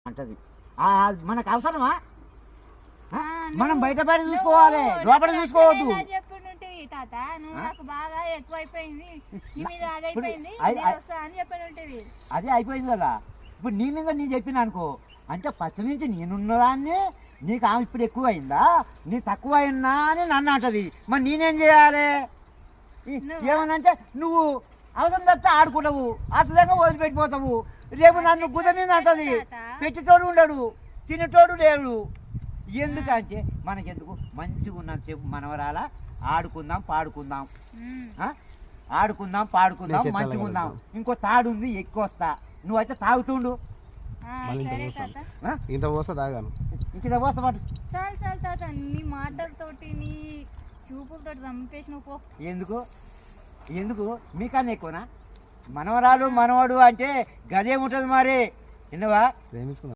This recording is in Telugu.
అంటది మనకు అవసరమా? మనం బయట చూసుకోవాలి, లోపల చూసుకోవద్దు. తాత నువ్వు నాకు బాగా ఎక్కువైపోయింది, అదే అయిపోయింది కదా. ఇప్పుడు నీ మీద నీ చెప్పిన అనుకో, అంటే ఫస్ట్ నుంచి నేనున్నదాన్ని నీకు ఆమె ఇప్పుడు ఎక్కువ అయిందా, నీ తక్కువ అయిందా అని నన్ను అంటది. మరి నేనేం చేయాలి? ఏమనంటే నువ్వు అవసరం తప్పితే ఆడుకుంటావు, అట్లంగా వదిలిపెట్టిపోతావు. రేపు నన్ను గుద మీద అంటది. పెట్టేటోడు ఉండడు, తినేటోడు లేడు. ఎందుకంటే మనకెందుకు మంచిగా ఉన్నాను చెప్పు మనవరాల, ఆడుకుందాం పాడుకుందాం, ఆడుకుందాం పాడుకుందాం, మంచిగా ఉందాం. ఇంకో తాడు ఉంది, ఎక్కువ వస్తా. నువ్వైతే తాగుతుండు, ఇంత పోస్తా తాగాను, ఇంత పోస్తా పాటు. చాలు చాలు తాత, నీ మాటలతోటి నీ చూపులతోటి చంపేసిన పో. ఎందుకు ఎందుకు మీకన్నా ఎక్కువనా? మనవరాలు మనవాడు అంటే గదేముంటుంది మరి, విన్నవా? ప్రేమించుకున్నా.